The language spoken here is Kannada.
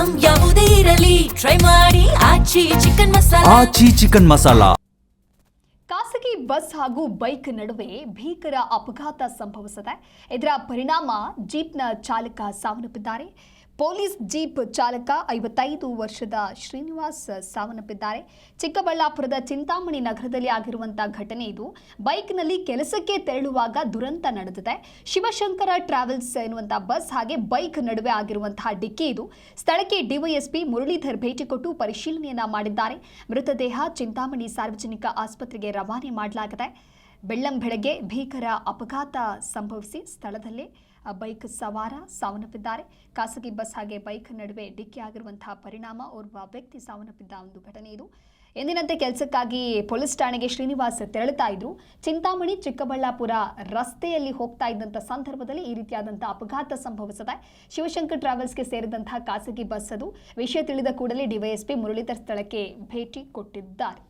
ಐಟಂ ಯಾವುದೇ ಇರಲಿ ಟ್ರೈ ಮಾಡಿ ಆಚಿ ಚಿಕನ್ ಮಸಾಲಾ. ಖಾಸಗಿ ಬಸ್ ಹಾಗೂ ಬೈಕ್ ನಡುವೆ ಭೀಕರ ಅಪಘಾತ ಸಂಭವಿಸಿದೆ. ಇದರ ಪರಿಣಾಮ ಜೀಪ್ನ ಚಾಲಕ ಸಾವನ್ನಪ್ಪಿದ್ದಾರೆ. ಪೊಲೀಸ್ ಜೀಪ್ ಚಾಲಕ 55 ವರ್ಷದ ಶ್ರೀನಿವಾಸ್ ಸಾವನ್ನಪ್ಪಿದ್ದಾರೆ. ಚಿಕ್ಕಬಳ್ಳಾಪುರದ ಚಿಂತಾಮಣಿ ನಗರದಲ್ಲಿ ಆಗಿರುವಂತಹ ಘಟನೆ ಇದು. ಬೈಕ್ನಲ್ಲಿ ಕೆಲಸಕ್ಕೆ ತೆರಳುವಾಗ ದುರಂತ ನಡೆದಿದೆ. ಶಿವಶಂಕರ ಟ್ರಾವೆಲ್ಸ್ ಎನ್ನುವಂತಹ ಬಸ್ ಹಾಗೆ ಬೈಕ್ ನಡುವೆ ಆಗಿರುವಂತಹ ಡಿಕ್ಕಿ ಇದು. ಸ್ಥಳಕ್ಕೆ ಡಿವೈಎಸ್ಪಿ ಮುರಳೀಧರ್ ಭೇಟಿ ಕೊಟ್ಟು ಪರಿಶೀಲನೆಯನ್ನ ಮಾಡಿದ್ದಾರೆ. ಮೃತದೇಹ ಚಿಂತಾಮಣಿ ಸಾರ್ವಜನಿಕ ಆಸ್ಪತ್ರೆಗೆ ರವಾನೆ ಮಾಡಲಾಗಿದೆ. ಬೆಳ್ಳಂಬೆಳಗ್ಗೆ ಭೀಕರ ಅಪಘಾತ ಸಂಭವಿಸಿ ಸ್ಥಳದಲ್ಲೇ ಬೈಕ್ ಸವಾರ ಸಾವನ್ನಪ್ಪಿದ್ದಾರೆ. ಖಾಸಗಿ ಬಸ್ ಹಾಗೆ ಬೈಕ್ ನಡುವೆ ಡಿಕ್ಕಿ ಆಗಿರುವಂತಹ ಪರಿಣಾಮ ಓರ್ವ ವ್ಯಕ್ತಿ ಸಾವನ್ನಪ್ಪಿದ್ದ ಒಂದು ಘಟನೆ ಇದು. ಎಂದಿನಂತೆ ಕೆಲಸಕ್ಕಾಗಿ ಪೊಲೀಸ್ ಠಾಣೆಗೆ ಶ್ರೀನಿವಾಸ್ ತೆರಳುತ್ತಾ ಇದ್ರು. ಚಿಂತಾಮಣಿ ಚಿಕ್ಕಬಳ್ಳಾಪುರ ರಸ್ತೆಯಲ್ಲಿ ಹೋಗ್ತಾ ಇದ್ದಂಥ ಸಂದರ್ಭದಲ್ಲಿ ಈ ರೀತಿಯಾದಂತಹ ಅಪಘಾತ ಸಂಭವಿಸಿದೆ. ಶಿವಶಂಕರ್ ಟ್ರಾವೆಲ್ಸ್ಗೆ ಸೇರಿದಂತಹ ಖಾಸಗಿ ಬಸ್ ಅದು. ವಿಷಯ ತಿಳಿದ ಕೂಡಲೇ ಡಿವೈಎಸ್ಪಿ ಮುರಳೀಧರ್ ಸ್ಥಳಕ್ಕೆ ಭೇಟಿ ಕೊಟ್ಟಿದ್ದಾರೆ.